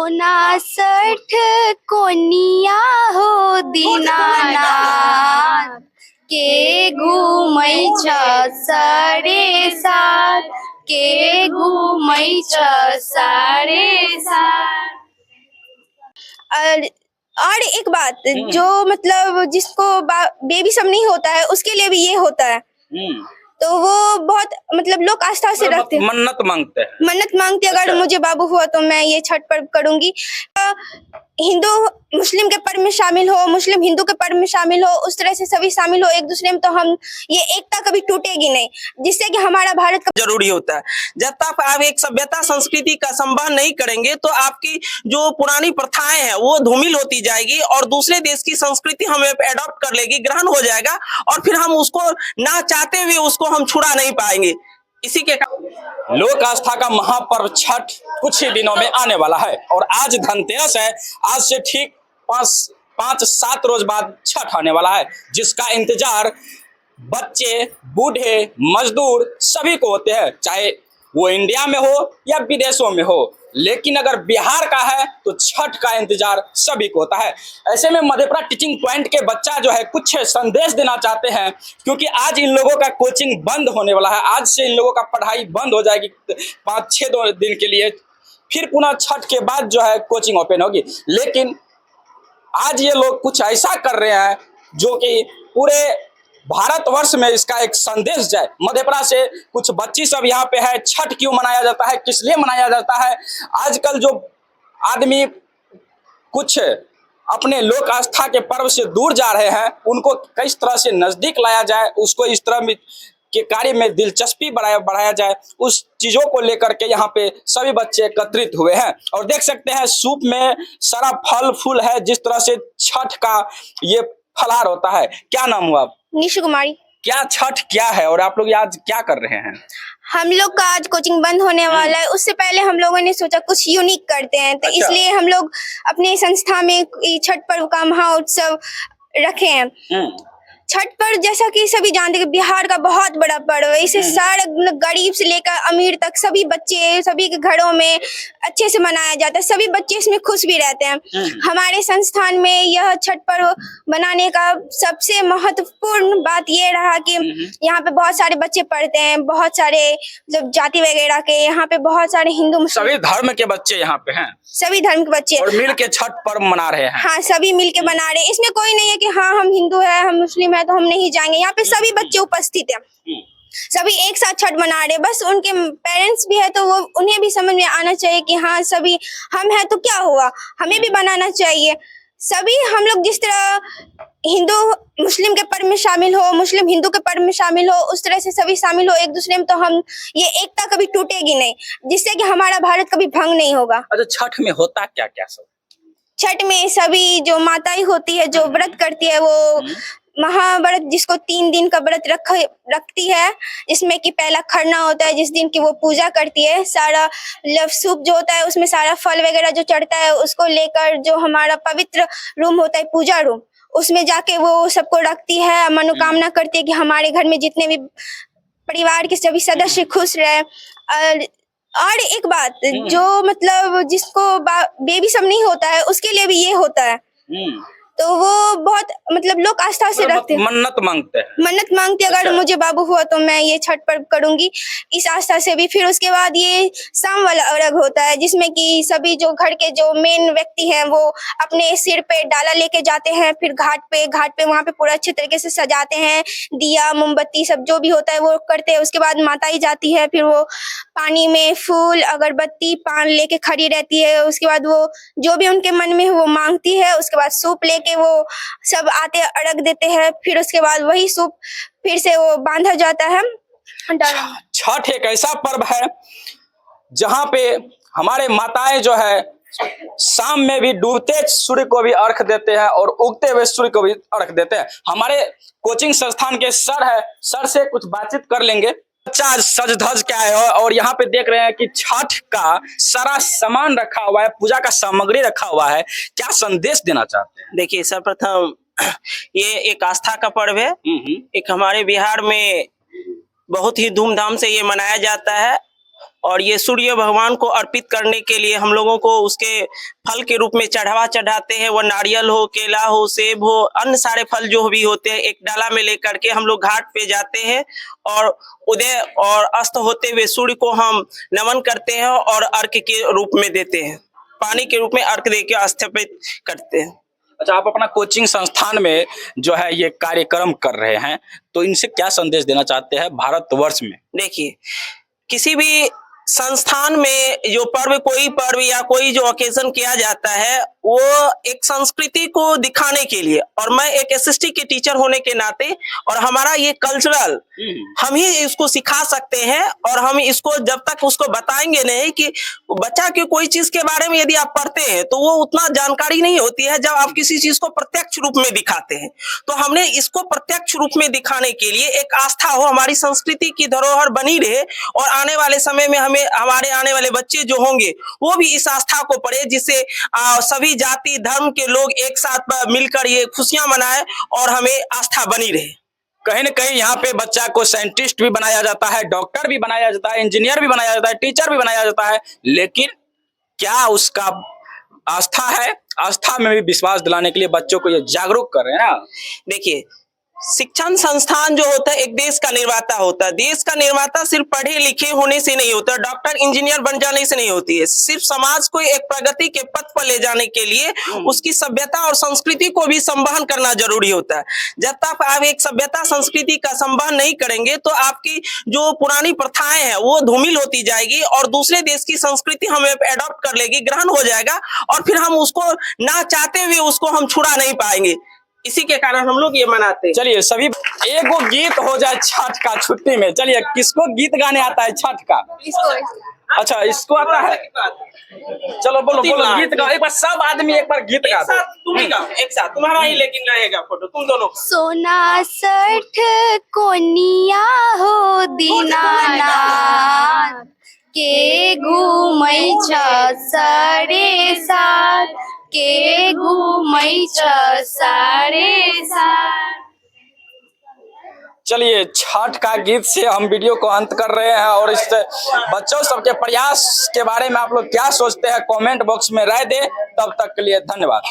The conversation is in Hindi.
59 कोनिया हो दीनानाथ के घूमै छ साढ़े सात के घूमै छ साढ़े सात। और एक बात जो मतलब जिसको बेबी सब नहीं होता है उसके लिए भी ये होता है, तो वो बहुत मतलब लोग आस्था से रखते हैं, मन्नत मांगते हैं। मन्नत मांगते अगर मुझे बाबू हुआ तो मैं ये छठ पर्व करूंगी। हिंदू मुस्लिम के पर्व में शामिल हो, मुस्लिम हिंदू के पर्व में शामिल हो, उस तरह से सभी शामिल हो एक दूसरे में, तो हम ये एकता कभी टूटेगी नहीं, जिससे कि हमारा भारत का जरूरी होता है। जब तक आप एक सभ्यता संस्कृति का संवहन नहीं करेंगे तो आपकी जो पुरानी प्रथाएं हैं वो धूमिल होती जाएगी और दूसरे देश की संस्कृति हमें एडॉप्ट कर लेगी, ग्रहण हो जाएगा और फिर हम उसको ना चाहते हुए उसको हम छुड़ा नहीं पाएंगे। इसी के लोक आस्था का महापर्व छठ कुछ ही दिनों में आने वाला है और आज धनतेरस है। आज से ठीक 5-7 रोज बाद छठ आने वाला है, जिसका इंतजार बच्चे, बूढ़े, मजदूर सभी को होते हैं, चाहे वो इंडिया में हो या विदेशों में हो। लेकिन अगर बिहार का है तो छठ का इंतजार सभी को होता है। ऐसे में मधेपुरा टीचिंग पॉइंट के बच्चा जो है कुछ संदेश देना चाहते हैं, क्योंकि आज इन लोगों का कोचिंग बंद होने वाला है। आज से इन लोगों का पढ़ाई बंद हो जाएगी 5-6 दिन के लिए, फिर पुनः छठ के बाद जो है कोचिंग ओपन होगी। लेकिन आज ये लोग कुछ ऐसा कर रहे हैं जो कि पूरे भारतवर्ष में इसका एक संदेश जाए। मधेपुरा से कुछ बच्ची सब यहाँ पे है। छठ क्यों मनाया जाता है, किस लिए मनाया जाता है? आजकल जो आदमी कुछ अपने लोक आस्था के पर्व से दूर जा रहे हैं, उनको किस तरह से नजदीक लाया जाए, उसको इस तरह के कार्य में दिलचस्पी बढ़ाया जाए, उस चीजों को लेकर के यहाँ पे सभी बच्चे एकत्रित हुए हैं। और देख सकते हैं सूप में सारा फल फूल है, जिस तरह से छठ का ये फलाहार होता है। क्या नाम हुआ? निशु कुमारी। क्या छठ क्या है और आप लोग आज क्या कर रहे हैं? हम लोग का आज कोचिंग बंद होने वाला है, उससे पहले हम लोगों ने सोचा कुछ यूनिक करते हैं, तो अच्छा। इसलिए हम लोग अपने संस्था में छठ पर्व का महोत्सव रखे हैं। छठ पर्व जैसा कि सभी जानते हैं बिहार का बहुत बड़ा पर्व है, इसे सारे गरीब से लेकर अमीर तक सभी बच्चे सभी के घरों में अच्छे से मनाया जाता है, सभी बच्चे इसमें खुश भी रहते हैं। हमारे संस्थान में यह छठ पर्व बनाने का सबसे महत्वपूर्ण बात ये रहा कि यहाँ पे बहुत सारे बच्चे पढ़ते हैं, बहुत सारे मतलब जाति वगैरह के, यहाँ पे बहुत सारे हिंदू मुस्लिम सभी धर्म के बच्चे यहाँ पे हैं, सभी धर्म के बच्चे और मिल के छठ पर्व मना रहे हैं। हाँ, सभी मिलके बना रहे हैं। इसमें कोई नहीं है कि हाँ हम हिंदू है हम मुस्लिम है तो हम नहीं जाएंगे, यहाँ पे सभी बच्चे उपस्थित है, सभी एक साथ छठ मना रहे। बस उनके पेरेंट्स भी है तो वो उन्हें भी समझ में आना चाहिए कि हाँ सभी हम हैं तो क्या हुआ, हमें भी बनाना चाहिए। सभी हम लोग जिस तरह हिंदू मुस्लिम के पर्व में शामिल हो, मुस्लिम हिंदू के पर्व में शामिल हो, उस तरह से सभी शामिल हो एक दूसरे में, तो हम ये एकता कभी टूटेगी नहीं, जिससे कि हमारा भारत कभी भंग नहीं होगा। अच्छा, छठ में होता क्या क्या सब? छठ में सभी जो माताएं होती है जो व्रत करती है, वो महाव्रत जिसको 3 दिन का व्रत रखती है, जिसमें कि पहला खरना होता है जिस दिन की वो पूजा करती है, सारा सूप जो होता है उसमें सारा फल वगैरह जो चढ़ता है उसको लेकर जो हमारा पवित्र रूम होता है पूजा रूम, उसमें जाके वो सबको रखती है, मनोकामना करती है कि हमारे घर में जितने भी परिवार के सभी सदस्य खुश रहे। और एक बात जो मतलब जिसको बेबी सब नहीं होता है उसके लिए भी ये होता है, तो वो बहुत मतलब लोग आस्था से रखते हैं, मन्नत मांगते हैं, मन्नत मांगते अगर मुझे बाबू हुआ तो मैं ये छठ पर्व करूंगी, इस आस्था से भी। फिर उसके बाद ये शाम वाला अर्घ होता है जिसमें कि सभी जो घर के जो मेन व्यक्ति हैं वो अपने सिर पे डाला लेके जाते हैं, फिर घाट पे वहाँ पे पूरा अच्छे तरीके से सजाते हैं, दिया मोमबत्ती सब जो भी होता है वो करते हैं। उसके बाद माता ही जाती है, फिर वो पानी में फूल अगरबत्ती पान लेके खड़ी रहती है, उसके बाद वो जो भी उनके मन में वो मांगती है, उसके बाद सूप लेके वो सब आते अर्घ देते हैं, फिर उसके बाद वही सूप फिर से वो बांधा जाता है। छठ एक ऐसा पर्व है जहाँ पे हमारे माताएं जो है शाम में भी डूबते सूर्य को भी अर्घ देते हैं और उगते हुए सूर्य को भी अर्घ देते हैं। हमारे कोचिंग संस्थान के सर है, सर से कुछ बातचीत कर लेंगे। बच्चा सज धज के आए हो और यहाँ पे देख रहे हैं कि छठ का सारा सामान रखा हुआ है, पूजा का सामग्री रखा हुआ है, क्या संदेश देना चाहते हैं? देखिए सर्वप्रथम ये एक आस्था का पर्व है, एक हमारे बिहार में बहुत ही धूमधाम से ये मनाया जाता है और ये सूर्य भगवान को अर्पित करने के लिए हम लोगों को उसके फल के रूप में चढ़ावा चढ़ाते हैं। वो नारियल हो, केला हो, सेब हो, अन्य सारे फल जो भी होते हैं एक डाला में लेकर के हम लोग घाट पे जाते हैं और उदय और अस्त होते हुए सूर्य को हम नमन करते हैं और अर्घ्य के रूप में देते हैं, पानी के रूप में अर्घ्य देके स्थापित करते हैं। अच्छा, आप अपना कोचिंग संस्थान में जो है ये कार्यक्रम कर रहे हैं, तो इनसे क्या संदेश देना चाहते हैं भारतवर्ष में? देखिए, किसी भी संस्थान में जो पर्व, कोई पर्व या कोई जो ओकेजन किया जाता है वो एक संस्कृति को दिखाने के लिए, और मैं एक एसएसटी के टीचर होने के नाते और हमारा ये कल्चरल हम ही इसको सिखा सकते हैं। और हम इसको जब तक उसको बताएंगे नहीं कि बच्चा के कोई चीज के बारे में यदि आप पढ़ते हैं तो वो उतना जानकारी नहीं होती है जब आप किसी चीज को प्रत्यक्ष रूप में दिखाते हैं। तो हमने इसको प्रत्यक्ष रूप में दिखाने के लिए एक आस्था हो, हमारी संस्कृति की धरोहर बनी रहे और आने वाले समय में हमारे आने वाले बच्चे जो होंगे वो भी इस आस्था को पढ़े, जिससे सभी जाति धर्म के लोग एक साथ मिलकर ये खुशियां मनाए और हमें आस्था बनी रहे। कहीं न कहीं यहाँ पे बच्चा को साइंटिस्ट भी बनाया जाता है, डॉक्टर भी बनाया जाता है, इंजीनियर भी बनाया जाता है, टीचर भी बनाया जाता है, लेकिन क्या उसका आस्था है? आस्था में भी विश्वास दिलाने के लिए बच्चों को ये जागरूक कर रहे हैं ना। देखिए, शिक्षण संस्थान जो होता है एक देश का निर्माता होता है। देश का निर्माता सिर्फ पढ़े लिखे होने से नहीं होता, डॉक्टर इंजीनियर बन जाने से नहीं होती है। सिर्फ समाज को एक प्रगति के पथ पर ले जाने के लिए उसकी सभ्यता और संस्कृति को भी संवहन करना जरूरी होता है। जब तक आप एक सभ्यता संस्कृति का संवहन नहीं करेंगे तो आपकी जो पुरानी प्रथाएं हैं वो धूमिल होती जाएगी और दूसरे देश की संस्कृति हमें एडॉप्ट कर लेगी, ग्रहण हो जाएगा, और फिर हम उसको ना चाहते हुए उसको हम छुड़ा नहीं पाएंगे। इसी के कारण हम लोग ये मनाते हैं। चलिए, सभी एक वो गीत हो जाए छठ का छुट्टी में। चलिए, किसको गीत गाने आता है छठ का? अच्छा, इसको आता है। चलो बोलो गीत गाओ एक बार, सब आदमी एक बार गीत गा दो। तुम ही गाओ एक साथ, तुम्हारा ही लेकिन रहेगा फोटो, तुम दोनों। सोना सठ कोनिया हो दीनानाथ के घूमै छ साढ़े सात, के घूमै छ साढ़े सात। चलिए, छठ का गीत से हम वीडियो को अंत कर रहे हैं और इस बच्चों सबके प्रयास के बारे में आप लोग क्या सोचते हैं कमेंट बॉक्स में राय दें। तब तक के लिए धन्यवाद।